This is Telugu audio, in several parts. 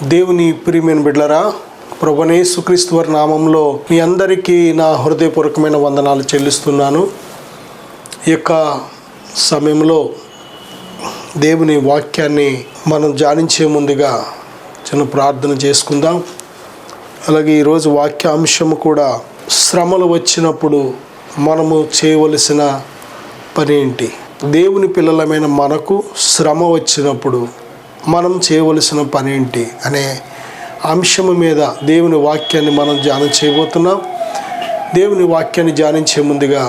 దేవుని ప్రియమైన బిడ్డలారా, ప్రభువైన యేసుక్రీస్తు వారి నామంలో మీ అందరికీ నా హృదయపూర్వకమైన వందనాలు చెల్లిస్తున్నాను. ఈ యొక్క సమయంలో దేవుని వాక్యాన్ని మనం ధ్యానించే ముందుగా చిన్న ప్రార్థన చేసుకుందాం. అలాగే ఈరోజు వాక్యాంశము కూడా శ్రమలు వచ్చినప్పుడు మనము చేయవలసిన పని ఏంటి, దేవుని పిల్లలమైన మనకు శ్రమ వచ్చినప్పుడు మనం చేయవలసిన పని ఏంటి అనే అంశము మీద దేవుని వాక్యాన్ని మనం ధ్యానం చేయబోతున్నాం. దేవుని వాక్యాన్ని ధ్యానించే ముందుగా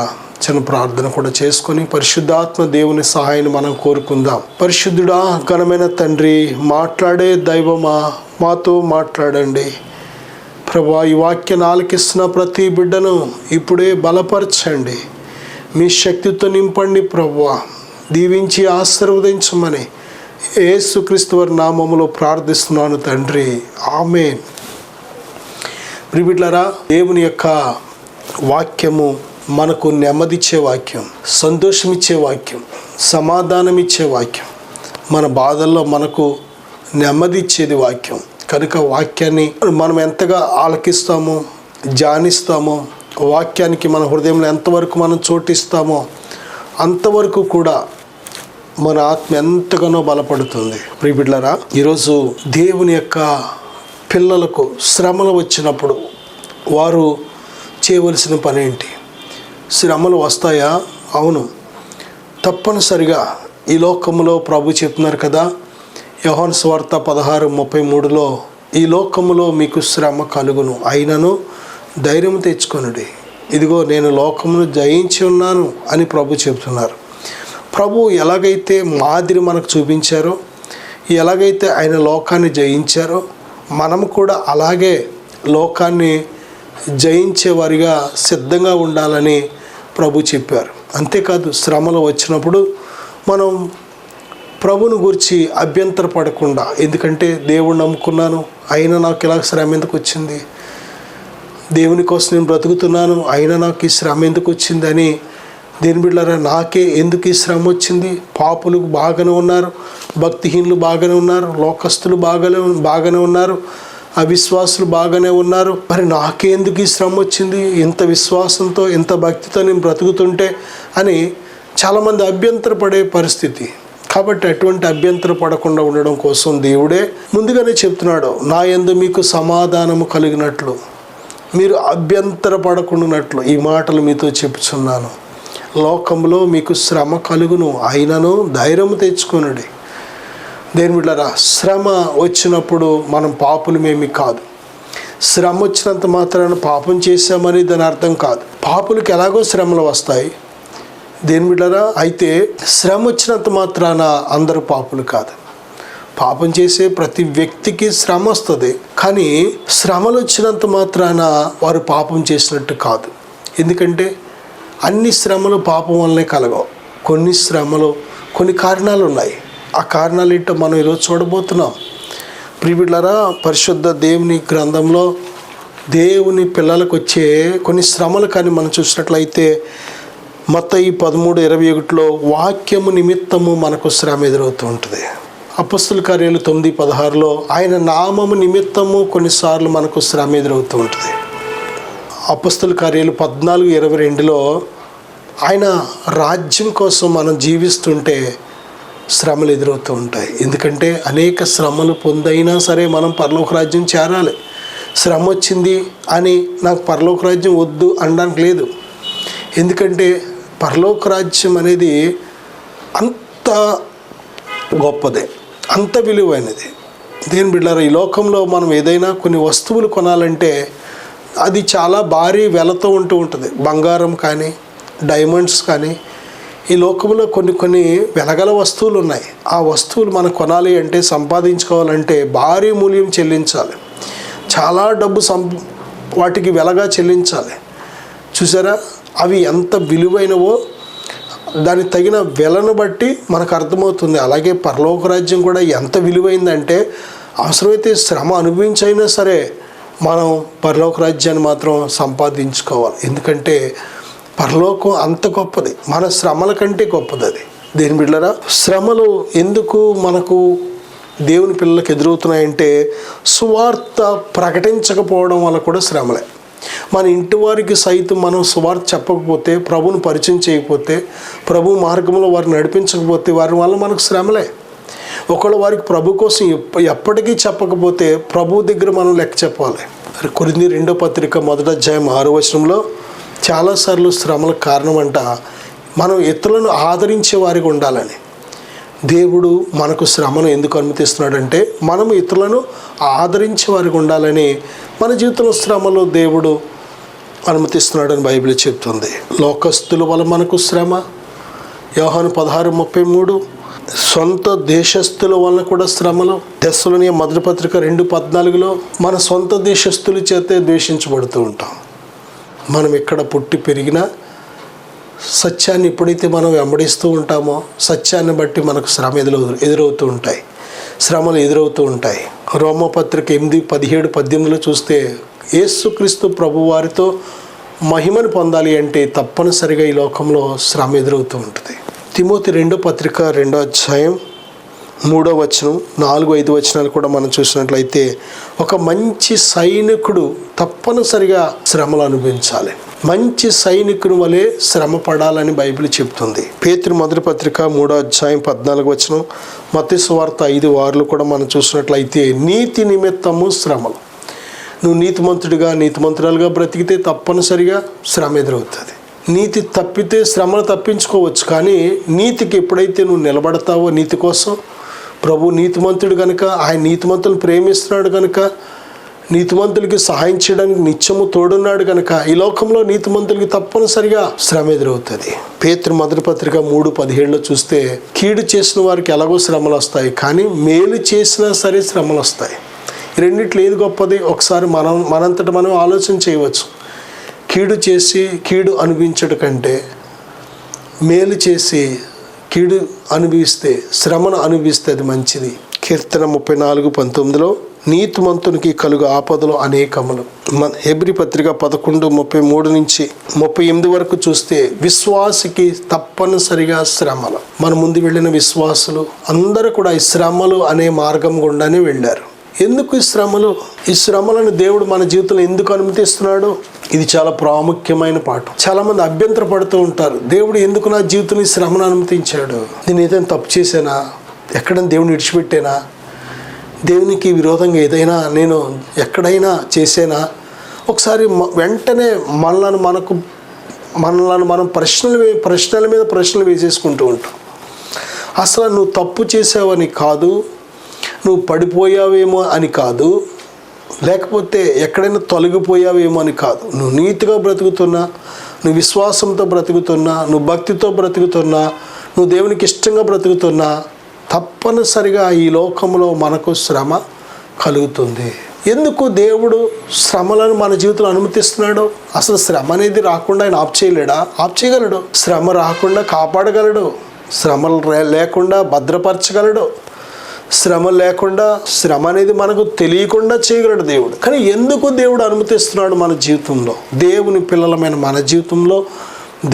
చిన్న ప్రార్థన కూడా చేసుకొని పరిశుద్ధాత్మ దేవుని సహాయాన్ని మనం కోరుకుందాం. పరిశుద్ధుడా, ఘనమైన తండ్రి, మాట్లాడే దైవమా, మాతో మాట్లాడండి ప్రభువా. ఈ వాక్యాన్ని ఆలకిస్తున్న ప్రతి బిడ్డను ఇప్పుడే బలపరచండి, మీ శక్తితో నింపండి ప్రభువా. దీవించి ఆశీర్వదించమని యేసుక్రీస్తు వారి నామములో ప్రార్థిస్తున్నాను తండ్రి, ఆమేన్. ప్రియబిడ్డలారా, దేవుని యొక్క వాక్యము మనకు నెమ్మదిచ్చే వాక్యం, సంతోషమిచ్చే వాక్యం, సమాధానం ఇచ్చే వాక్యం, మన బాధల్లో మనకు నెమ్మది ఇచ్చేది వాక్యం. కనుక వాక్యాన్ని మనం ఎంతగా ఆలకిస్తామో, ధ్యానిస్తామో, వాక్యానికి మన హృదయంలో ఎంతవరకు మనం చోటిస్తామో అంతవరకు కూడా మన ఆత్మ ఎంతగానో బలపడుతుంది. ప్రియబిడ్డలారా, ఈరోజు దేవుని యొక్క పిల్లలకు శ్రమలు వచ్చినప్పుడు వారు చేయవలసిన పని ఏంటి? శ్రమలు వస్తాయా? అవును, తప్పనిసరిగా ఈ లోకంలో ప్రభు చెప్తున్నారు కదా, యోహాను సువార్త 16:33లో, ఈ లోకములో మీకు శ్రమ కలుగును, అయినను ధైర్యం తెచ్చుకొనుడి, ఇదిగో నేను లోకమును జయించి ఉన్నాను అని ప్రభు చెప్తున్నారు. ప్రభు ఎలాగైతే మాదిరి మనకు చూపించారో, ఎలాగైతే ఆయన లోకాన్ని జయించారో, మనం కూడా అలాగే లోకాన్ని జయించేవారిగా సిద్ధంగా ఉండాలని ప్రభు చెప్పారు. అంతేకాదు, శ్రమలు వచ్చినప్పుడు మనం ప్రభుని గురించి అభ్యంతర పడకుండా, ఎందుకంటే దేవుణ్ణి నమ్ముకున్నాను అయినా నాకు ఇలా శ్రమ ఎందుకు వచ్చింది, దేవుని కోసం నేను బ్రతుకుతున్నాను అయినా నాకు ఈ శ్రమ ఎందుకు వచ్చింది అని, దేని బిడ్డలారా, నాకే ఎందుకు ఈ శ్రమ వచ్చింది? పాపులు బాగానే ఉన్నారు, భక్తిహీనులు బాగానే ఉన్నారు, లోకస్తులు బాగానే ఉన్నారు, అవిశ్వాసులు బాగానే ఉన్నారు, మరి నాకే ఎందుకు ఈ శ్రమ వచ్చింది? ఇంత విశ్వాసంతో, ఇంత భక్తితో నేను బ్రతుకుతుంటే అని చాలామంది అభ్యంతరపడే పరిస్థితి. కాబట్టి అటువంటి అభ్యంతర పడకుండా ఉండడం కోసం దేవుడే ముందుగానే చెప్తున్నాడు, నా యందు మీకు సమాధానము కలిగినట్లు, మీరు అభ్యంతర పడకుండానట్లు ఈ మాటలు మీతో చెప్పుచున్నాను. లోకంలో మీకు శ్రమ కలుగును, అయినను ధైర్యం తెచ్చుకొనుడి. దేని బిడ్డలారా, శ్రమ వచ్చినప్పుడు మనం పాపులమేమి కాదు. శ్రమ వచ్చినంత మాత్రాన పాపం చేశామని దాని అర్థం కాదు. పాపులకు ఎలాగో శ్రమలు వస్తాయి. దేని బిడ్డలారా, అయితే శ్రమ వచ్చినంత మాత్రాన అందరూ పాపులు కాదు. పాపం చేసే ప్రతి వ్యక్తికి శ్రమ వస్తుంది, కానీ శ్రమలు వచ్చినంత మాత్రాన వారు పాపం చేసినట్టు కాదు. ఎందుకంటే అన్ని శ్రమలు పాపం వల్లనే కలగవు. కొన్ని శ్రమలు, కొన్ని కారణాలు ఉన్నాయి. ఆ కారణాలు ఏంటో మనం ఈరోజు చూడబోతున్నాం. ప్రియబిడ్డలారా, పరిశుద్ధ దేవుని గ్రంథంలో దేవుని పిల్లలకు వచ్చే కొన్ని శ్రమలు కానీ మనం చూసినట్లయితే మత్తయి 13:21లో వాక్యము నిమిత్తము మనకు శ్రమ ఎదురవుతూ ఉంటుంది. అపొస్తలుల కార్యాలు 9:16లో ఆయన నామము నిమిత్తము కొన్నిసార్లు మనకు శ్రమ ఎదురవుతూ ఉంటుంది. అపొస్తలుల కార్యాలు 14:22లో ఆయన రాజ్యం కోసం మనం జీవిస్తుంటే శ్రమలు ఎదురవుతూ ఉంటాయి. ఎందుకంటే అనేక శ్రమలు పొందైనా సరే మనం పరలోక రాజ్యం చేరాలి. శ్రమ వచ్చింది అని నాకు పరలోక రాజ్యం వద్దు అనడానికి లేదు. ఎందుకంటే పరలోక రాజ్యం అనేది అంత గొప్పదే, అంత విలువైనది. దేని బిడ్డలారా, ఈ లోకంలో మనం ఏదైనా కొన్ని వస్తువులు కొనాలంటే అది చాలా భారీ వెలతో ఉంటుంది. బంగారం కానీ, డైమండ్స్ కానీ, ఈ లోకంలో కొన్ని వెలగల వస్తువులు ఉన్నాయి. ఆ వస్తువులు మనం కొనాలి అంటే, సంపాదించుకోవాలంటే భారీ మూల్యం చెల్లించాలి. చాలా డబ్బు వాటికి వెలగా చెల్లించాలి. చూసారా, అవి ఎంత విలువైనవో దానికి తగిన వెలను బట్టి మనకు అర్థమవుతుంది. అలాగే పరలోక రాజ్యం కూడా ఎంత విలువైందంటే, అవసరమైతే శ్రమ అనుభవించైనా సరే మనం పరలోక రాజ్యాన్ని మాత్రం సంపాదించుకోవాలి. ఎందుకంటే పరలోకం అంత గొప్పది, మన శ్రమల కంటే గొప్పది అది. దేని బిడ్డలారా, శ్రమలు ఎందుకు మనకు దేవుని పిల్లలకు ఎదురవుతున్నాయంటే సువార్త ప్రకటించకపోవడం వల్ల కూడా శ్రమలే. మన ఇంటి వారికి సైతం మనం సువార్త చెప్పకపోతే, ప్రభువుని పరిచయం చేయకపోతే, ప్రభు మార్గంలో వారిని నడిపించకపోతే వారి వల్ల మనకు శ్రమలే. ఒకవేళ వారికి ప్రభు కోసం ఎప్పటికీ చెప్పకపోతే ప్రభు దగ్గర మనం లెక్క చెప్పాలి. కొరింథీ 2వ పత్రిక 1వ అధ్యాయం 6వ వచనంలో చాలాసార్లు శ్రమలకు కారణం అంట మనం ఇతరులను ఆదరించే వారికి ఉండాలని. దేవుడు మనకు శ్రమను ఎందుకు అనుమతిస్తున్నాడంటే మనం ఇతరులను ఆదరించే వారికి ఉండాలని మన జీవితంలో శ్రమలో దేవుడు అనుమతిస్తున్నాడని బైబిల్ చెప్తుంది. లోకస్తుల వల్ల మనకు శ్రమ, యోహాను 16:33. సొంత దేశస్తుల వలన కూడా శ్రమలు, తెస్సలోనియ మొదటి పత్రిక 2:14లో మన సొంత దేశస్తుల చేతే ద్వేషించబడుతూ ఉంటాం. మనం ఎక్కడ పుట్టి పెరిగినా సత్యాన్ని ఎప్పుడైతే మనం వెంబడిస్తూ ఉంటామో సత్యాన్ని బట్టి మనకు శ్రమ ఎదురవుతూ ఉంటాయి, శ్రమలు ఎదురవుతూ ఉంటాయి. రోమపత్రిక 8:17-18లో చూస్తే యేసుక్రీస్తు ప్రభు వారితో మహిమను పొందాలి అంటే తప్పనిసరిగా ఈ లోకంలో శ్రమ ఎదురవుతూ ఉంటుంది. తిమోతి 2వ పత్రిక 2వ అధ్యాయం 3వ వచనం 4-5 వచనాలు కూడా మనం చూసినట్లయితే ఒక మంచి సైనికుడు తప్పనిసరిగా శ్రమలు అనుభవించాలి. మంచి సైనికుని వలె శ్రమ పడాలని బైబిల్ చెప్తుంది. పేతురు మొదటి పత్రిక 3వ అధ్యాయం 14వ వచనం, మత్తయి సువార్త 5:6 కూడా మనం చూసినట్లయితే నీతి నిమిత్తము శ్రమలు. నువ్వు నీతిమంతుడిగా నీతిమంతురాలుగా బ్రతికితే తప్పనిసరిగా శ్రమ ఎదురవుతుంది. నీతి తప్పితే శ్రమను తప్పించుకోవచ్చు, కానీ నీతికి ఎప్పుడైతే నువ్వు నిలబడతావో, నీతి కోసం, ప్రభు నీతిమంతుడు కనుక ఆయన నీతిమంతులను ప్రేమిస్తున్నాడు కనుక నీతిమంతులకి సహాయం చేయడానికి నిత్యము తోడున్నాడు కనుక ఈ లోకంలో నీతిమంతులకి తప్పనిసరిగా శ్రమ ఎదురవుతుంది. పేతురు మొదటి పత్రిక 3:17లో చూస్తే కీడు చేసిన వారికి ఎలాగో శ్రమలు వస్తాయి, కానీ మేలు చేసినా సరే శ్రమలు వస్తాయి. రెండిట్లో ఏది గొప్పది? ఒకసారి మనంతట మనం ఆలోచన చేయవచ్చు. కీడు చేసి కీడు అనుభవించడం కంటే మేలు చేసి కీడు అనుభవిస్తే, శ్రమను అనుభవిస్తే అది మంచిది. కీర్తన 34:19లో నీతిమంతునికి కలుగు ఆపదలు అనేకములు. హెబ్రీ పత్రిక 11:33-38 వరకు చూస్తే విశ్వాసికి తప్పనిసరిగా శ్రమలు. మన ముందు వెళ్ళిన విశ్వాసులు అందరూ కూడా ఈ శ్రమలు అనే మార్గం గుండానే వెళ్ళారు. ఎందుకు ఈ శ్రమలు? ఈ శ్రమలను దేవుడు మన జీవితంలో ఎందుకు అనుమతిస్తున్నాడు? ఇది చాలా ప్రాముఖ్యమైన పాఠం. చాలామంది అభ్యంతర పడుతూ ఉంటారు, దేవుడు ఎందుకు నా జీవితంలో ఈ శ్రమను అనుమతించాడు? నేను ఏదైనా తప్పు చేశానా? ఎక్కడైనా దేవుని విడిచిపెట్టానా? దేవునికి విరోధంగా ఏదైనా నేను ఎక్కడైనా చేసేనా? ఒకసారి వెంటనే మనల్ని మనం ప్రశ్నల మీద ప్రశ్నలు వేసేసుకుంటూ ఉంటాం. అసలు నువ్వు తప్పు చేసావని కాదు, నువ్వు పడిపోయావేమో అని కాదు, లేకపోతే ఎక్కడైనా తొలగిపోయావేమో అని కాదు. నువ్వు నీతిగా బ్రతుకుతున్నా, నువ్వు విశ్వాసంతో బ్రతుకుతున్నా, నువ్వు భక్తితో బ్రతుకుతున్నా, నువ్వు దేవునికి ఇష్టంగా బ్రతుకుతున్నా తప్పనిసరిగా ఈ లోకంలో మనకు శ్రమ కలుగుతుంది. ఎందుకు దేవుడు శ్రమలను మన జీవితంలో అనుమతిస్తున్నాడు? అసలు శ్రమ అనేది రాకుండా ఆయన ఆప్ చేయలేడా? ఆప్ చేయగలడు. శ్రమ రాకుండా కాపాడగలడు, శ్రమలు లేకుండా భద్రపరచగలడు, శ్రమ లేకుండా శ్రమ అనేది మనకు తెలియకుండా చేయగలడు దేవుడు. కానీ ఎందుకు దేవుడు అనుమతిస్తున్నాడు మన జీవితంలో? దేవుని పిల్లలమైన మన జీవితంలో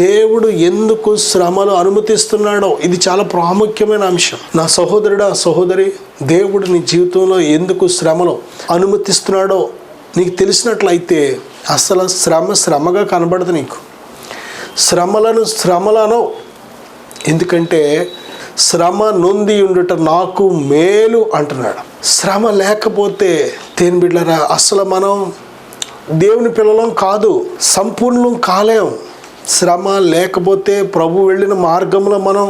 దేవుడు ఎందుకు శ్రమలు అనుమతిస్తున్నాడో ఇది చాలా ప్రాముఖ్యమైన అంశం. నా సహోదరుడా, సహోదరి, దేవుడు నీ జీవితంలో ఎందుకు శ్రమలు అనుమతిస్తున్నాడో నీకు తెలిసినట్లయితే అసలు శ్రమగా కనబడదు నీకు. శ్రమలను ఎందుకంటే శ్రమ నొంది ఉండుట నాకు మేలు అంటున్నాడు. శ్రమ లేకపోతే దేని బిడ్డలారా అసలు మనం దేవుని పిల్లలం కాదు, సంపూర్ణం కాలేం. శ్రమ లేకపోతే ప్రభు వెళ్ళిన మార్గంలో మనం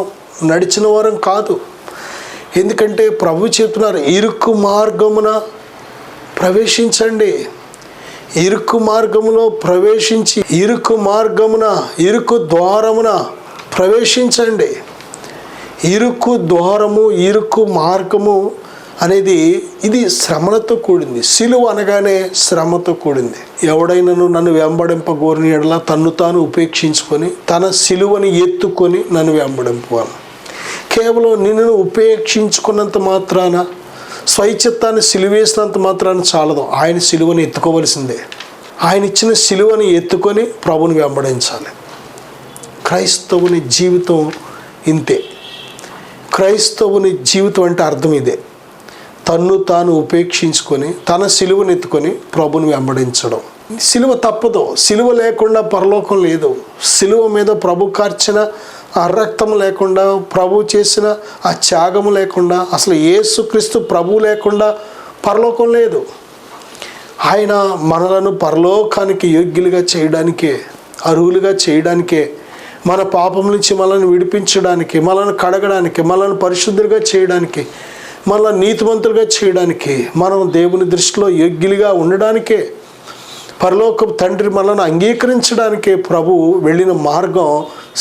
నడిచిన వారం కాదు. ఎందుకంటే ప్రభు చెప్తున్నారు, ఇరుకు మార్గమున ప్రవేశించండి. ఇరుకు మార్గములో ప్రవేశించి ఇరుకు ద్వారమున ప్రవేశించండి. ఇరుకు ద్వారము, ఇరుకు మార్గము అనేది ఇది శ్రమలతో కూడింది. సిలువ అనగానే శ్రమతో కూడింది. ఎవడైనాను నన్ను వెంబడింపగోరిన యెడల తన్ను తాను ఉపేక్షించుకొని తన సిలువని ఎత్తుకొని నన్ను వెంబడింపవాలి. కేవలం నిన్ను ఉపేక్షించుకున్నంత మాత్రాన, స్వైచిత్తాన్ని సిలువేసినంత మాత్రాన చాలదు. ఆయన సిలువని ఎత్తుకోవలసిందే. ఆయన ఇచ్చిన సిలువని ఎత్తుకొని ప్రభుని వెంబడించాలి. క్రైస్తవుని జీవితం ఇంతే. క్రైస్తవుని జీవితం అంటే అర్థం ఇదే. తన్ను తాను ఉపేక్షించుకొని తన సిలువనెత్తుకొని ప్రభుని వెంబడించడం. సిలువ తప్పదు. సిలువ లేకుండా పరలోకం లేదు. సిలువ మీద ప్రభు కార్చిన ఆ రక్తం లేకుండా, ప్రభు చేసిన ఆ త్యాగము లేకుండా, అసలు యేసుక్రీస్తు ప్రభు లేకుండా పరలోకం లేదు. ఆయన మనలను పరలోకానికి యోగ్యులుగా చేయడానికే, అర్హులుగా చేయడానికే, మన పాపం నుంచి మనల్ని విడిపించడానికి, మనల్ని కడగడానికి, మనల్ని పరిశుద్ధులుగా చేయడానికి, మనల్ని నీతిమంతులుగా చేయడానికి, మనం దేవుని దృష్టిలో యోగ్యులుగా ఉండడానికే, పరలోకపు తండ్రి మనల్ని అంగీకరించడానికే ప్రభు వెళ్ళిన మార్గం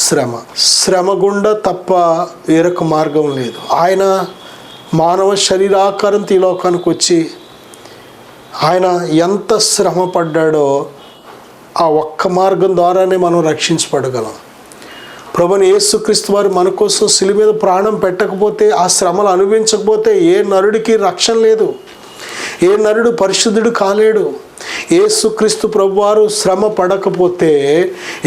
శ్రమ. శ్రమ గుండా తప్ప వేరొక మార్గం లేదు. ఆయన మానవ శరీరాకారంతో ఈ లోకానికి వచ్చి ఆయన ఎంత శ్రమ పడ్డాడో ఆ ఒక్క మార్గం ద్వారానే మనం రక్షించబడగలం. ప్రభుని యేసుక్రీస్తు వారు మన కోసం శిలువ మీద ప్రాణం పెట్టకపోతే, ఆ శ్రమలు అనుభవించకపోతే ఏ నరుడికి రక్షణ లేదు. ఏ నరుడు పరిశుద్ధుడు కాలేడు. యేసుక్రీస్తు ప్రభువారు శ్రమ పడకపోతే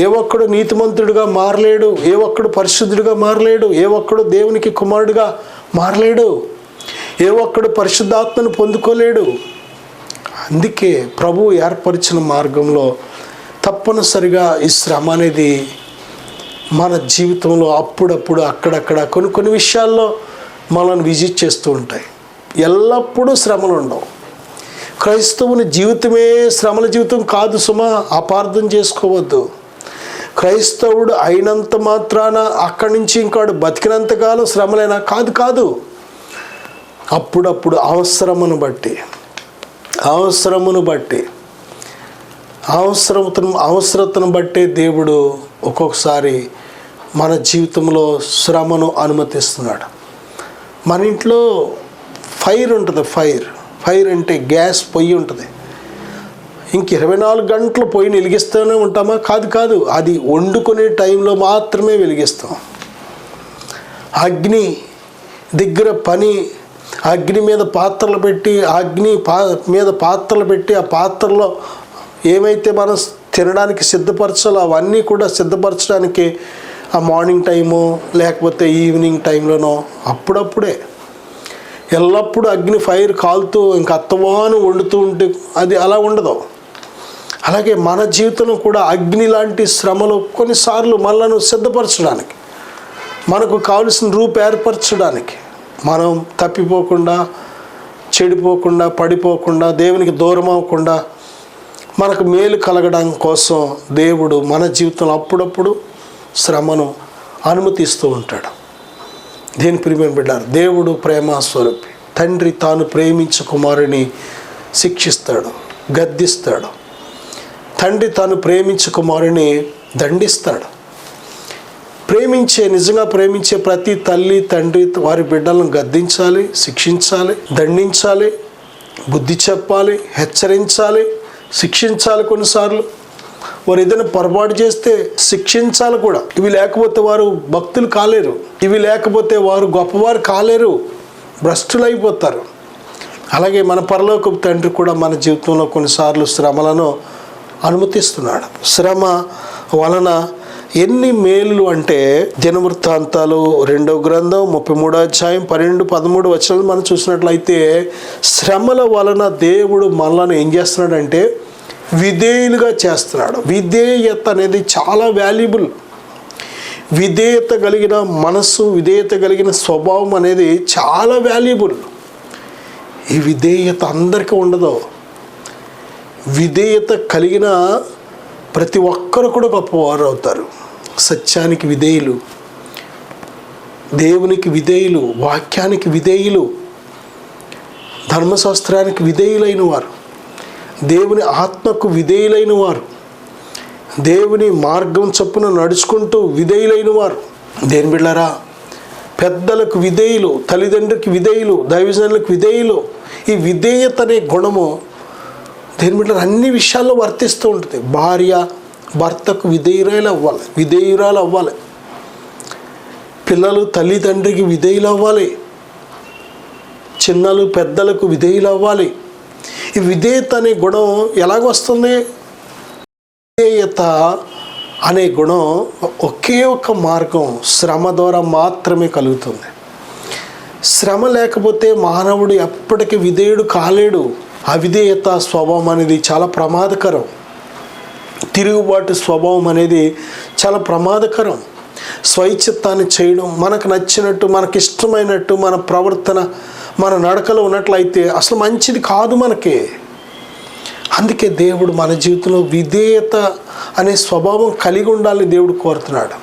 ఏ ఒక్కడు నీతిమంతుడిగా మారలేడు, ఏ ఒక్కడు పరిశుద్ధుడిగా మారలేడు, ఏ ఒక్కడు దేవునికి కుమారుడిగా మారలేడు, ఏ ఒక్కడు పరిశుద్ధాత్మను పొందుకోలేడు. అందుకే ప్రభు ఏర్పరిచిన మార్గంలో తప్పనిసరిగా ఈ శ్రమ అనేది మన జీవితంలో అప్పుడప్పుడు అక్కడక్కడ కొన్ని విషయాల్లో మనల్ని విజిట్ చేస్తూ ఉంటాయి. ఎల్లప్పుడూ శ్రమలు ఉండవు. క్రైస్తవుని జీవితమే శ్రమల జీవితం కాదు సుమా, అపార్థం చేసుకోవద్దు. క్రైస్తవుడు అయినంత మాత్రాన అక్కడి నుంచి ఇంకోడు బతికినంతకాలం శ్రమలేనా? కాదు. అప్పుడప్పుడు అవసరమును బట్టి అవసరతను బట్టే దేవుడు ఒక్కొక్కసారి మన జీవితంలో శ్రమను అనుమతిస్తున్నాడు. మన ఇంట్లో ఫైర్ ఉంటుంది. ఫైర్ అంటే గ్యాస్ పొయ్యి ఉంటుంది. ఇంక 24 గంటలు పొయ్యిని వెలిగిస్తూనే ఉంటామా? కాదు. అది వండుకునే టైంలో మాత్రమే వెలిగిస్తాం. అగ్ని దగ్గర పని, అగ్ని మీద పాత్రలు పెట్టి, మీద పాత్రలు పెట్టి, ఆ పాత్రలో ఏమైతే మనం తినడానికి సిద్ధపరచాలో అవన్నీ కూడా సిద్ధపరచడానికి ఆ మార్నింగ్ టైము లేకపోతే ఈవినింగ్ టైంలోనో అప్పుడప్పుడే. ఎల్లప్పుడూ అగ్ని ఫైర్ కాలుతూ ఇంక అత్తవాను వండుతూ ఉంటే అది అలా ఉండదు. అలాగే మన జీవితంలో కూడా అగ్ని లాంటి శ్రమలు కొన్నిసార్లు మనలను సిద్ధపరచడానికి, మనకు కావలసిన రూపు ఏర్పరచడానికి, మనం తప్పిపోకుండా, చెడిపోకుండా, పడిపోకుండా, దేవునికి దూరం అవ్వకుండా మనకు మేలు కలగడం కోసం దేవుడు మన జీవితంలో అప్పుడప్పుడు శ్రమను అనుమతిస్తూ ఉంటాడు. దేని ప్రియమైన బిడ్డారు, దేవుడు ప్రేమ స్వరూపి. తండ్రి తాను ప్రేమించే కుమారుని శిక్షిస్తాడు, గద్దిస్తాడు. తండ్రి తాను ప్రేమించే కుమారుని దండిస్తాడు. నిజంగా ప్రేమించే ప్రతి తల్లి తండ్రి వారి బిడ్డలను గద్దించాలి, శిక్షించాలి, దండించాలి, బుద్ధి చెప్పాలి, హెచ్చరించాలి, శిక్షించాలి. కొన్నిసార్లు వారు ఏదైనా పొరపాటు చేస్తే శిక్షించాలి కూడా. ఇవి లేకపోతే వారు భక్తులు కాలేరు, ఇవి లేకపోతే వారు గొప్పవారు కాలేరు, భ్రష్టులైపోతారు. అలాగే మన పరలోకపు తండ్రి కూడా మన జీవితంలో కొన్నిసార్లు శ్రమలను అనుమతిస్తున్నాడు. శ్రమ వలన ఎన్ని మేలులు అంటే దినవృత్తాంతాలు 2వ గ్రంథం 33వ అధ్యాయం 12-13 వచనాలు మనం చూసినట్లయితే శ్రమల వలన దేవుడు మనల్ని ఏం చేస్తున్నాడంటే విధేయులుగా చేస్తున్నాడు. విధేయత అనేది చాలా వాల్యుబుల్. విధేయత కలిగిన మనస్సు, విధేయత కలిగిన స్వభావం అనేది చాలా వాల్యుబుల్. ఈ విధేయత అందరికీ ఉండదు. విధేయత కలిగిన ప్రతి ఒక్కరు కూడా గొప్పవారు అవుతారు. సత్యానికి విధేయులు, దేవునికి విధేయులు, వాక్యానికి విధేయులు, ధర్మశాస్త్రానికి విధేయులైన వారు, దేవుని ఆత్మకు విధేయులైన వారు, దేవుని మార్గం చొప్పున నడుచుకుంటూ విధేయులైన వారు. దేని బిడ్డలారా, పెద్దలకు విధేయులు, తల్లిదండ్రులకు విధేయులు, దైవజనులకు విధేయులు. ఈ విధేయత అనే గుణము దేని బిడ్డలారా అన్ని విషయాల్లో వర్తిస్తూ ఉంటుంది. భార్య భర్తకు విధేయురాలు అవ్వాలి. పిల్లలు తల్లిదండ్రికి విధేయులు అవ్వాలి. చిన్నలు పెద్దలకు విధేయులు అవ్వాలి. ఈ విధేయత అనే గుణం ఎలాగొస్తుంది? విధేయత అనే గుణం ఒకే ఒక మార్గం శ్రమ ద్వారా మాత్రమే కలుగుతుంది. శ్రమ లేకపోతే మానవుడు ఎప్పటికీ విధేయుడు కాలేడు. అవిధేయత స్వభావం అనేది చాలా ప్రమాదకరం. తిరుగుబాటు స్వభావం అనేది చాలా ప్రమాదకరం. స్వైచిత్తాన్ని చేయడం, మనకు నచ్చినట్టు, మనకి ఇష్టమైనట్టు మన ప్రవర్తన, మన నడకలో ఉన్నట్లయితే అసలు మంచిది కాదు మనకి. అందుకే దేవుడు మన జీవితంలో విధేయత అనే స్వభావం కలిగి ఉండాలని దేవుడు కోరుతున్నాడు.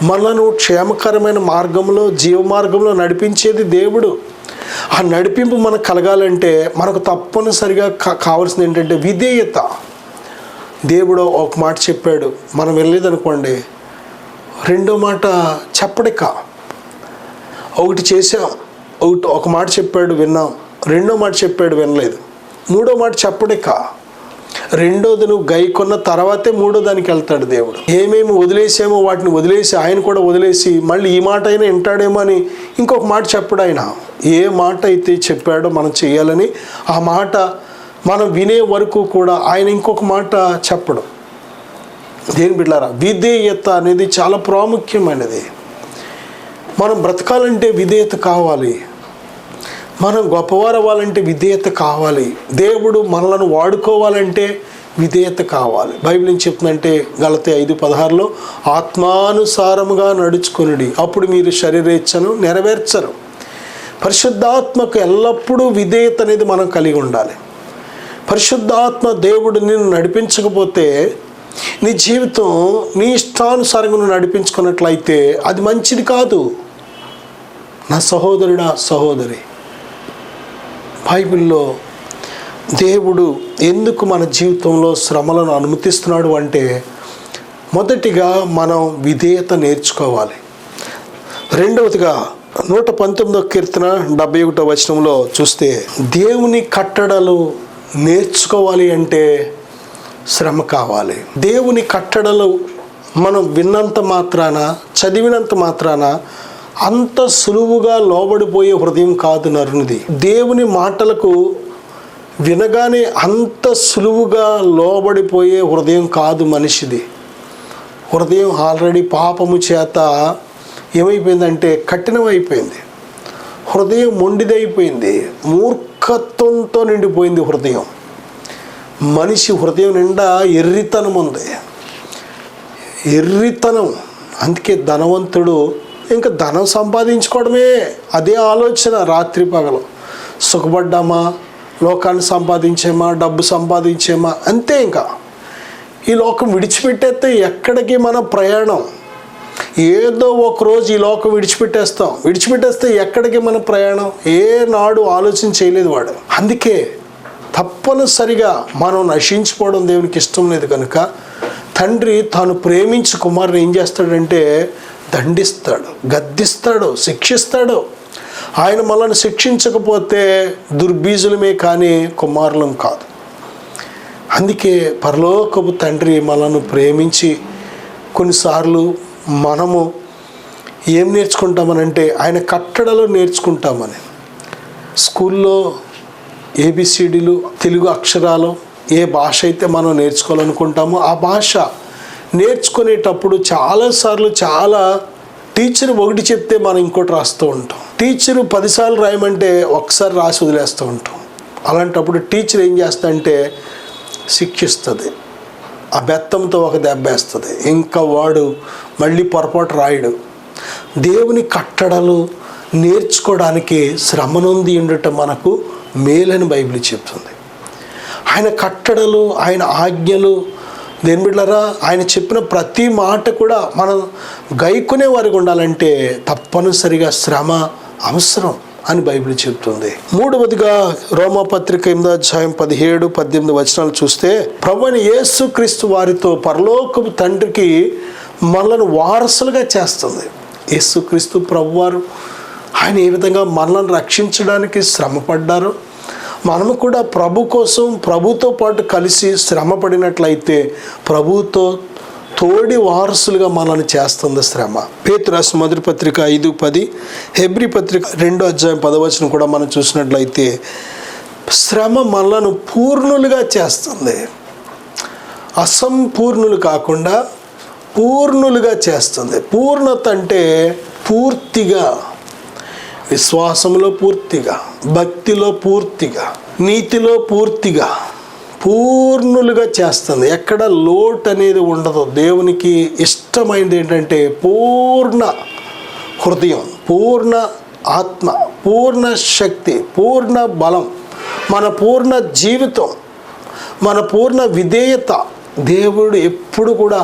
మనను క్షేమకరమైన మార్గంలో, జీవ మార్గంలో నడిపించేది దేవుడు. ఆ నడిపింపు మనకు కలగాలంటే మనకు తప్పనిసరిగా కావాల్సింది ఏంటంటే విధేయత. దేవుడు ఒక మాట చెప్పాడు, మనం వెళ్ళలేదనుకోండి రెండో మాట చెప్పడిక. ఒకటి చేసాం, ఒక మాట చెప్పాడు విన్నాం, రెండో మాట చెప్పాడు వినలేదు, మూడో మాట చెప్పడిక. రెండోది నువ్వు గైకొన్న తర్వాతే మూడో దానికి వెళ్తాడు దేవుడు. ఏమేమి వదిలేసామో వాటిని వదిలేసి ఆయన కూడా వదిలేసి మళ్ళీ ఈ మాట అయినా వింటాడేమో అని ఇంకొక మాట చెప్పడు ఆయన. ఏ మాట అయితే చెప్పాడో మనం చేయాలని ఆ మాట మనం వినే వరకు కూడా ఆయన ఇంకొక మాట చెప్పడు. దేని బిడ్డలారా, విధేయత అనేది చాలా ప్రాముఖ్యమైనది. మనం బ్రతకాలంటే విధేయత కావాలి. మనం గొప్పవారు అవ్వాలంటే విధేయత కావాలి. దేవుడు మనలను వాడుకోవాలంటే విధేయత కావాలి. బైబిల్ ఏం చెప్తుందంటే గలతీ 5:16 ఆత్మానుసారముగా నడుచుకొనుడి, అప్పుడు మీరు శరీరేచ్ఛను నెరవేర్చరు. పరిశుద్ధాత్మకు ఎల్లప్పుడూ విధేయత అనేది మనం కలిగి ఉండాలి. పరిశుద్ధాత్మ దేవుడు నిన్ను నడిపించకపోతే నీ జీవితం నీ ఇష్టానుసారంగా నువ్వు నడిపించుకున్నట్లయితే అది మంచిది కాదు. నా సహోదరుడా, సహోదరి, బైబిల్లో దేవుడు ఎందుకు మన జీవితంలో శ్రమలను అనుమతిస్తున్నాడు అంటే మొదటిగా మనం విధేయత నేర్చుకోవాలి. రెండవదిగా 119వ కీర్తన 71వ వచనంలో చూస్తే దేవుని కట్టడలు నేర్చుకోవాలి అంటే శ్రమ కావాలి. దేవుని కట్టడలు మనం విన్నంత మాత్రాన, చదివినంత మాత్రాన అంత సులువుగా లోబడిపోయే హృదయం కాదు నరునిది. దేవుని మాటలకు వినగానే అంత సులువుగా లోబడిపోయే హృదయం కాదు మనిషిది. హృదయం ఆల్రెడీ పాపము చేత ఏమైపోయిందంటే కఠినమైపోయింది. హృదయం మొండిదైపోయింది. మూర్ఖత్వంతో నిండిపోయింది హృదయం. మనిషి హృదయం నిండా ఎర్రితనం ఉంది, ఎర్రితనం. అందుకే ధనవంతుడు ఇంకా ధనం సంపాదించుకోవడమే అదే ఆలోచన. రాత్రి పగలు సుఖపడ్డామా, లోకాన్ని సంపాదించామా, డబ్బు సంపాదించామా, అంతే. ఇంకా ఈ లోకం విడిచిపెట్టేస్తే ఎక్కడికి మన ప్రయాణం? ఏదో ఒకరోజు ఈ లోకం విడిచిపెట్టేస్తే ఎక్కడికి మన ప్రయాణం? ఏనాడు ఆలోచన చేయలేదు వాడు. అందుకే తప్పనిసరిగా మనం నశించిపోవడం దేవునికి ఇష్టం లేదు కనుక తండ్రి తాను ప్రేమించి కుమారుని ఏం చేస్తాడంటే దండిస్తాడు, గద్దిస్తాడు, శిక్షిస్తాడు. ఆయన మనల్ని శిక్షించకపోతే దుర్బీజులమే కానీ కుమారులం కాదు. అందుకే పరలోకపు తండ్రి మనల్ని ప్రేమించి కొన్నిసార్లు మనము ఏం నేర్చుకుంటామనంటే ఆయన కట్టడలో నేర్చుకుంటామని. స్కూల్లో ABCDలు, తెలుగు అక్షరాలు, ఏ భాష అయితే మనం నేర్చుకోవాలనుకుంటామో ఆ భాష నేర్చుకునేటప్పుడు చాలాసార్లు టీచర్ ఒకటి చెప్తే మనం ఇంకోటి రాస్తూ ఉంటాం. టీచరు 10 సార్లు రాయమంటే ఒకసారి రాసి వదిలేస్తూ ఉంటాం. అలాంటప్పుడు టీచర్ ఏం చేస్తుందంటే శిక్షిస్తుంది, ఆ బెత్తంతో ఒక దెబ్బేస్తుంది, ఇంకా వాడు మళ్ళీ పొరపాటు రాయడు. దేవుని కట్టడలు నేర్చుకోవడానికి శ్రమనుంది ఉండటం మనకు మేలని బైబిల్ చెప్తుంది. ఆయన కట్టడలు, ఆయన ఆజ్ఞలు, దేని బిడ్డలారా, ఆయన చెప్పిన ప్రతి మాట కూడా మనం గైకునే వారికి ఉండాలంటే తప్పనిసరిగా శ్రమ అవసరం అని బైబిల్ చెప్తుంది. మూడవదిగా రోమాపత్రిక 8వ అధ్యాయం 17-18 వచనాలు చూస్తే ప్రభువైన యేసుక్రీస్తు వారితో పరలోకపు తండ్రికి మనలను వారసులుగా చేస్తుంది. యేసుక్రీస్తు ప్రభువారు ఆయన ఏ విధంగా మనల్ని రక్షించడానికి శ్రమపడ్డారో మనము కూడా ప్రభు కోసం ప్రభుతో పాటు కలిసి శ్రమ పడినట్లయితే ప్రభుతో తోడి వారసులుగా మనల్ని చేస్తుంది శ్రమ. పేతురు రాసిన మొదటి పత్రిక 5:10, హెబ్రీ పత్రిక 2వ అధ్యాయం 10వ వచనం కూడా మనం చూసినట్లయితే శ్రమ మనలను పూర్ణులుగా చేస్తుంది. అసంపూర్ణులు కాకుండా పూర్ణులుగా చేస్తుంది. పూర్ణత అంటే పూర్తిగా, విశ్వాసంలో పూర్తిగా, భక్తిలో పూర్తిగా, నీతిలో పూర్తిగా పూర్ణులుగా చేస్తుంది. ఎక్కడ లోటు అనేది ఉండదు. దేవునికి ఇష్టమైనది ఏంటంటే పూర్ణ హృదయం, పూర్ణ ఆత్మ, పూర్ణ శక్తి, పూర్ణ బలం, మన పూర్ణ జీవితం, మన పూర్ణ విధేయత. దేవుడు ఎప్పుడు కూడా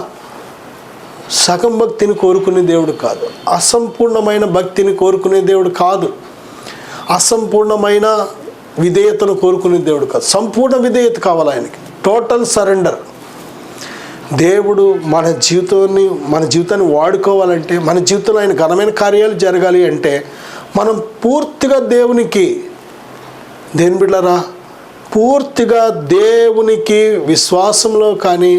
సగం భక్తిని కోరుకునే దేవుడు కాదు, అసంపూర్ణమైన భక్తిని కోరుకునే దేవుడు కాదు, అసంపూర్ణమైన విధేయతను కోరుకునే దేవుడు కాదు. సంపూర్ణ విధేయత కావాలి ఆయనకి, టోటల్ సరెండర్. దేవుడు మన జీవితాన్ని వాడుకోవాలంటే, మన జీవితంలో ఆయన ఘనమైన కార్యాలు జరగాలి అంటే మనం పూర్తిగా దేవుని బిడ్డలారా, పూర్తిగా దేవునికి విశ్వాసంలో కానీ,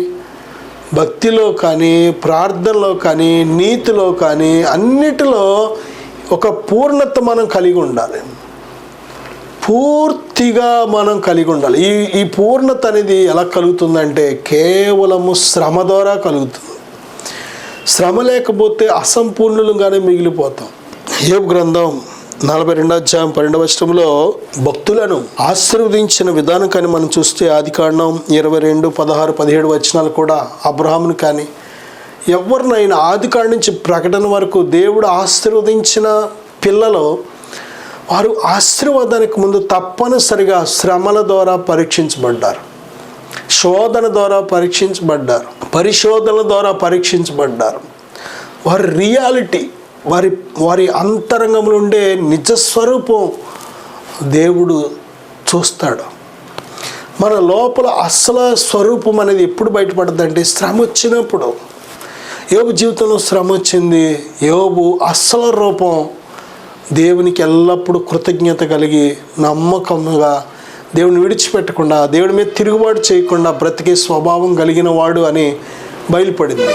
భక్తిలో కానీ, ప్రార్థనలో కానీ, నీతిలో కానీ అన్నిటిలో ఒక పూర్ణత మనం కలిగి ఉండాలి. పూర్తిగా మనం కలిగి ఉండాలి. ఈ పూర్ణత అనేది ఎలా కలుగుతుందంటే కేవలము శ్రమ ద్వారా కలుగుతుంది. శ్రమ లేకపోతే అసంపూర్ణులుగానే మిగిలిపోతాం. యోబు గ్రంథం 42వ అధ్యాయం 12వ వచనంలో భక్తులను ఆశీర్వదించిన విధానం కానీ మనం చూస్తే ఆదికాండం 22, 16, 17 వచనాలు కూడా అబ్రహామును కానీ ఎవరినైనా ఆదికాండం నుంచి ప్రకటన వరకు దేవుడు ఆశీర్వదించిన పిల్లలు వారు ఆశీర్వాదానికి ముందు తప్పనిసరిగా శ్రమల ద్వారా పరీక్షించబడ్డారు, శోధన ద్వారా పరీక్షించబడ్డారు, పరిశోధనల ద్వారా పరీక్షించబడ్డారు. వారి రియాలిటీ, వారి అంతరంగంలో ఉండే నిజస్వరూపం దేవుడు చూస్తాడు. మన లోపల అసలు స్వరూపం అనేది ఎప్పుడు బయటపడుతుందంటే శ్రమ వచ్చినప్పుడు. యోబు జీవితంలో శ్రమ వచ్చింది. యోబు అసలు రూపం దేవునికి ఎల్లప్పుడూ కృతజ్ఞత కలిగి నమ్మకంగా దేవుని విడిచిపెట్టకుండా, దేవుడి మీద తిరుగుబాటు చేయకుండా బ్రతికే స్వభావం కలిగిన వాడు అని బయలుపడింది.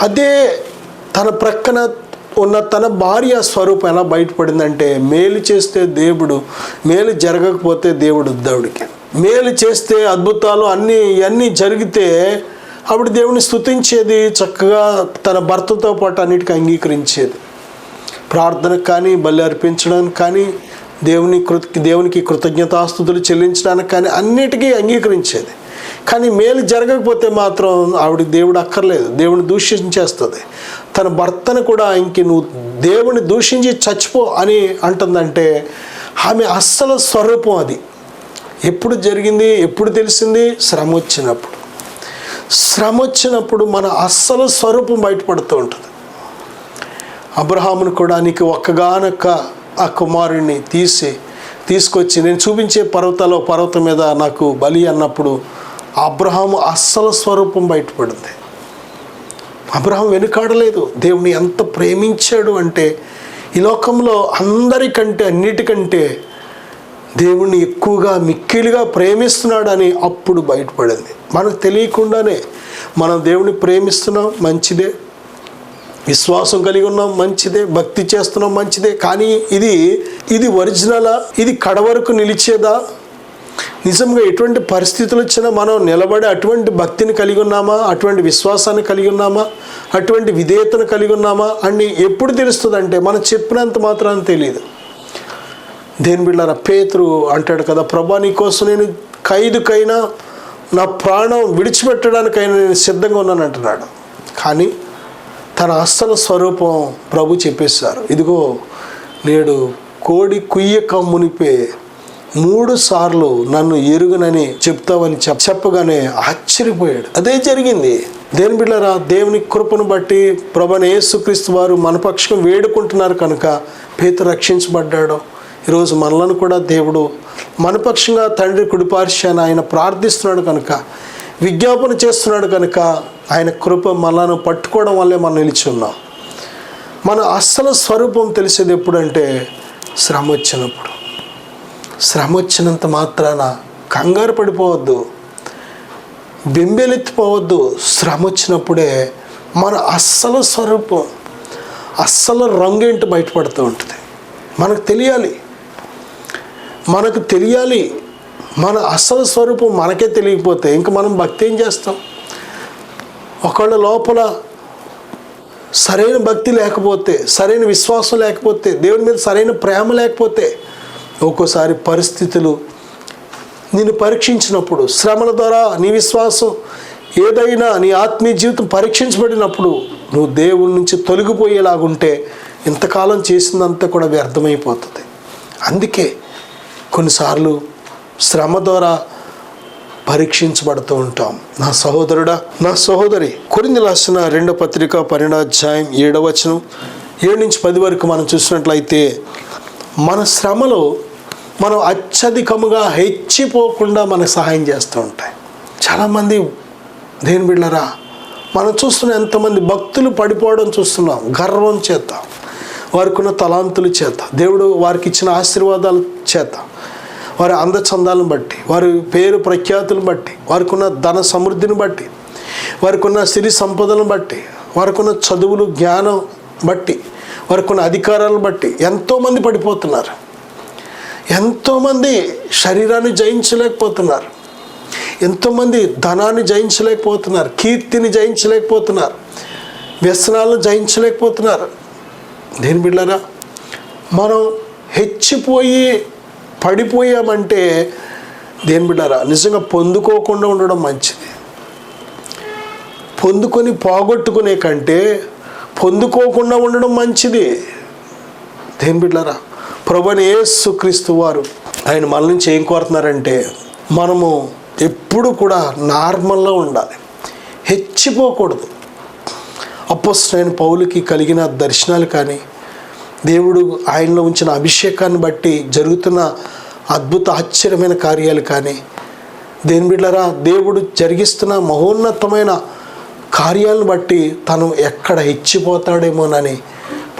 అదే తన ప్రక్కన ఉన్న తన భార్య స్వరూపం ఎలా బయటపడిందంటే, మేలు చేస్తే దేవుడు, మేలు జరగకపోతే దేవుడు దేవుడికి, మేలు చేస్తే అద్భుతాలు అన్నీ జరిగితే అప్పుడు దేవుని స్తుతించేది, చక్కగా తన భర్తతో పాటు అన్నిటికీ అంగీకరించేది. ప్రార్థనకు కానీ, బలి అర్పించడానికి కానీ, దేవునికి కృతజ్ఞతాస్తుతులు చెల్లించడానికి కానీ అన్నిటికీ అంగీకరించేది. కానీ మేలు జరగకపోతే మాత్రం ఆవిడకి దేవుడు అక్కర్లేదు, దేవుని దూషించేస్తుంది. తన భర్తను కూడా నువ్వు దేవుని దూషించి చచ్చిపో అని అంటుందంటే ఆమె అస్సలు స్వరూపం అది. ఎప్పుడు జరిగింది, ఎప్పుడు తెలిసింది? శ్రమ వచ్చినప్పుడు. శ్రమ వచ్చినప్పుడు మన అస్సలు స్వరూపం బయటపడుతూ ఉంటుంది. అబ్రహామును కూడా నీకు ఒక్కగానొక్క ఆ కుమారుడిని తీసుకొచ్చి నేను చూపించే పర్వతం మీద నాకు బలి అన్నప్పుడు అబ్రహాము అస్సలు స్వరూపం బయటపడింది. అబ్రహాం వెనుకాడలేదు. దేవుని ఎంత ప్రేమించాడు అంటే, ఈ లోకంలో అందరికంటే అన్నిటికంటే దేవుణ్ణి ఎక్కువగా మిక్కిలిగా ప్రేమిస్తున్నాడని అప్పుడు బయటపడింది. మనకు తెలియకుండానే మనం దేవుని ప్రేమిస్తున్నాం, మంచిదే, విశ్వాసం కలిగి ఉన్నాం, మంచిదే, భక్తి చేస్తున్నాం, మంచిదే. కానీ ఇది ఒరిజినలా? ఇది కడవరకు నిలిచేదా? నిజంగా ఎటువంటి పరిస్థితులు వచ్చినా మనం నిలబడి అటువంటి భక్తిని కలిగి ఉన్నామా, అటువంటి విశ్వాసాన్ని కలిగి ఉన్నామా, అటువంటి విధేయతను కలిగి ఉన్నామా అని ఎప్పుడు తెలుస్తుందంటే మనం చెప్పినంత మాత్రాన్ని తెలియదు. దేని బిడ్డలారా, పేతురు అంటాడు కదా, ప్రభా నీకోసం నేను ఖైదుకైనా నా ప్రాణం విడిచిపెట్టడానికైనా నేను సిద్ధంగా ఉన్నాను అంటున్నాడు. కానీ తన అస్సలు స్వరూపం ప్రభు చెప్పేశారు. ఇదిగో నేడు కోడి కుయ్యక మునిపే 3 సార్లు నన్ను ఎరుగనని చెప్తావని చెప్పగానే ఆశ్చర్యపోయాడు. అదే జరిగింది. దేని బిడ్డలారా, దేవుని కృపను బట్టి ప్రభువైన యేసుక్రీస్తు వారు మన పక్షం వేడుకుంటున్నారు కనుక పేతురు రక్షించబడ్డాడు. ఈరోజు మనలను కూడా దేవుడు మనపక్షంగా తండ్రి కుడిపార్శ్యాన ఆయన ప్రార్థిస్తున్నాడు కనుక, విజ్ఞాపన చేస్తున్నాడు కనుక ఆయన కృప మనలను పట్టుకోవడం వల్లే మనం నిలిచి ఉన్నాం. మన అస్సలు స్వరూపం తెలిసేది ఎప్పుడంటే శ్రమ వచ్చినప్పుడు. శ్రమ వచ్చినంత మాత్రాన కంగారు పడిపోవద్దు, బెంబేలెత్తిపోవద్దు. శ్రమ వచ్చినప్పుడే మన అస్సలు స్వరూపం, అస్సలు రంగేంటి బయటపడుతూ ఉంటుంది. మనకు తెలియాలి. మన అసలు స్వరూపం మనకే తెలియకపోతే ఇంక మనం భక్తి ఏం చేస్తాం? ఒకళ్ళ లోపల సరైన భక్తి లేకపోతే, సరైన విశ్వాసం లేకపోతే, దేవుని మీద సరైన ప్రేమ లేకపోతే, ఒక్కోసారి పరిస్థితులు నిన్ను పరీక్షించినప్పుడు, శ్రమల ద్వారా నీ విశ్వాసం ఏదైనా నీ ఆత్మీయ జీవితం పరీక్షించబడినప్పుడు నువ్వు దేవుని నుంచి తొలగిపోయేలాగుంటే ఇంతకాలం చేసిందంతా కూడా వ్యర్థమైపోతుంది. అందుకే కొన్నిసార్లు శ్రమ ద్వారా పరీక్షించబడుతూ ఉంటాం. నా సహోదరుడా, నా సహోదరి, కొరింథీయులకు రాసిన 2వ పత్రిక 12వ అధ్యాయం 7వ వచనం 7 నుంచి 10 వరకు మనం చూసినట్లయితే, మన శ్రమలో మనం అత్యధికముగా హెచ్చిపోకుండా మనకు సహాయం చేస్తూ ఉంటాయి. చాలామంది దేని బిడ్డలారా, మనం చూస్తున్న ఎంతమంది భక్తులు పడిపోవడం చూస్తున్నాం. గర్వం చేత, వారికి ఉన్న తలాంతుల చేత, దేవుడు వారికి ఇచ్చిన ఆశీర్వాదాల చేత, వారి అందచందాలను బట్టి, వారి పేరు ప్రఖ్యాతులను బట్టి, వారికి ఉన్న ధన సమృద్ధిని బట్టి, వారికి ఉన్న సిరి సంపదలను బట్టి, వారికి ఉన్న చదువులు జ్ఞానం బట్టి, వారికి ఉన్న అధికారాలను బట్టి ఎంతోమంది పడిపోతున్నారు. ఎంతోమంది శరీరాన్ని జయించలేకపోతున్నారు. ఎంతోమంది ధనాన్ని జయించలేకపోతున్నారు, కీర్తిని జయించలేకపోతున్నారు, వ్యసనాలను జయించలేకపోతున్నారు. దేని బిడ్డలారా, మనం హెచ్చిపోయి పడిపోయామంటే దేని బిడ్డలారా, నిజంగా పొందుకోకుండా ఉండడం మంచిది. పొందుకొని పోగొట్టుకునే కంటే పొందుకోకుండా ఉండడం మంచిది. దేని బిడ్డలారా, ప్రభువైన యేసుక్రీస్తు వారు ఆయన మన నుంచి ఏం కోరుతున్నారంటే, మనము ఎప్పుడు కూడా నార్మల్లో ఉండాలి, హెచ్చిపోకూడదు. అపోస్తలుడైన పౌలుకి కలిగిన దర్శనాలు కానీ, దేవుడు ఆయనలో ఉంచిన అభిషేకాన్ని బట్టి జరుగుతున్న అద్భుత ఆశ్చర్యమైన కార్యాలు కానీ, దేని బిడ్డలారా, దేవుడు జరిగిస్తున్న మహోన్నతమైన కార్యాలను బట్టి తను ఎక్కడ హెచ్చిపోతాడేమోనని,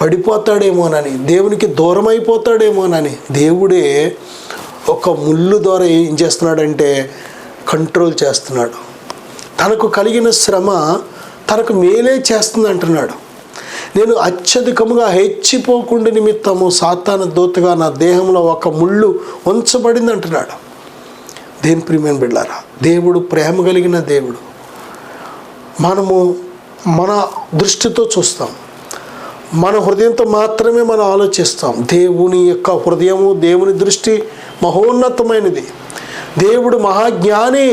పడిపోతాడేమోనని, దేవునికి దూరం అయిపోతాడేమోనని దేవుడే ఒక ముళ్ళు ద్వారా ఏం చేస్తున్నాడంటే కంట్రోల్ చేస్తున్నాడు. తనకు కలిగిన శ్రమ తనకు మేలే చేస్తుంది అంటున్నాడు. నేను అత్యధికముగా హెచ్చిపోకుండా నిమిత్తము సాతాను దూతగా నా దేహంలో ఒక ముళ్ళు ఉంచబడింది అంటున్నాడు. దేని ప్రియమైన బిడ్డలారా, దేవుడు ప్రేమ కలిగిన దేవుడు. మనము మన దృష్టితో చూస్తాం, మన హృదయంతో మాత్రమే మనం ఆలోచిస్తాం. దేవుని యొక్క హృదయము, దేవుని దృష్టి మహోన్నతమైనది. దేవుడు మహాజ్ఞాని.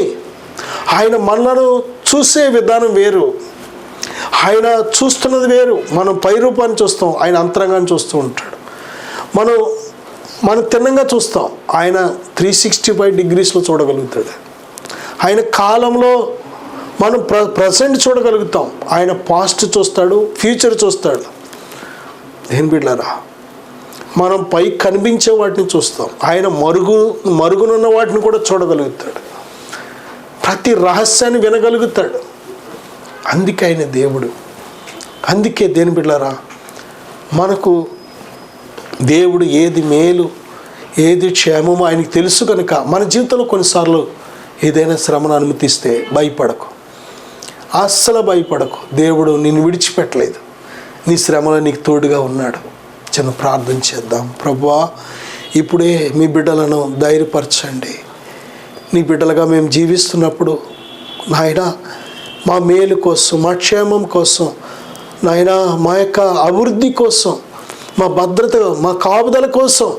ఆయన మనలను చూసే విధానం వేరు, ఆయన చూస్తున్నది వేరు. మనం పై రూపాన్ని చూస్తాం, ఆయన అంతరంగాన్ని చూస్తూ ఉంటాడు. మనం తిన్నంగా చూస్తాం, ఆయన 365 డిగ్రీస్లో చూడగలుగుతాడు. ఆయన కాలంలో మనం ప్రజెంట్ చూడగలుగుతాం, ఆయన పాస్ట్ చూస్తాడు, ఫ్యూచర్ చూస్తాడు. ఏం బిడ్డలారా, మనం పై కనిపించే వాటిని చూస్తాం, ఆయన మరుగునున్న వాటిని కూడా చూడగలుగుతాడు. ప్రతి రహస్యాన్ని వినగలుగుతాడు. అందుకే ఆయన దేవుడు. అందుకే దేని బిడ్డలారా, మనకు దేవుడు ఏది మేలు ఏది క్షేమమో ఆయనకి తెలుసు కనుక మన జీవితంలో కొన్నిసార్లు ఏదైనా శ్రమను అనుమతిస్తే భయపడకు, అస్సలు భయపడకు. దేవుడు నిన్ను విడిచిపెట్టలేదు, నీ శ్రమలో నీకు తోడుగా ఉన్నాడు. చిన్న ప్రార్థన చేద్దాం. ప్రభువా, ఇప్పుడే మీ బిడ్డలను ధైర్యపరచండి. నీ బిడ్డలుగా మేము జీవిస్తున్నప్పుడు నాయన మా మేలు కోసం, మా క్షేమం కోసం, నాయన మా యొక్క అభివృద్ధి కోసం, మా భద్రత, మా కాపుదల కోసం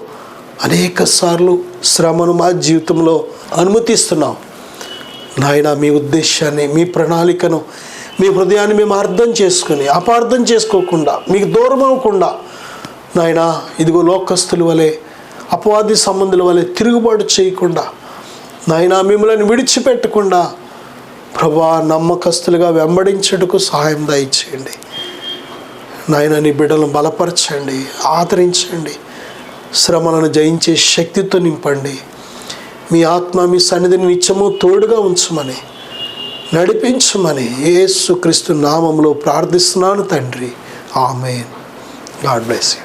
అనేక సార్లు శ్రమను మా జీవితంలో అనుమతిస్తున్నాం. నాయన మీ ఉద్దేశాన్ని, మీ ప్రణాళికను, మీ హృదయాన్ని మేము అర్థం చేసుకుని అపార్థం చేసుకోకుండా, మీకు దూరం అవ్వకుండా నాయన ఇదిగో లోకస్తుల వలె, అపవాది సంబంధుల వలె తిరుగుబాటు చేయకుండా, నాయన మిమ్మల్ని విడిచిపెట్టకుండా ప్రభువా నమ్మకస్తులుగా వెంబడించుటకు సహాయం దయచేయండి. నాయన నీ బిడ్డలను బలపరచండి, ఆదరించండి, శ్రమలను జయించే శక్తితో నింపండి. మీ ఆత్మ మీ సన్నిధిని నిత్యము తోడుగా ఉంచమని, నడిపించమని యేసుక్రీస్తు నామములో ప్రార్థిస్తున్నాను తండ్రి. ఆమేన్. God bless you.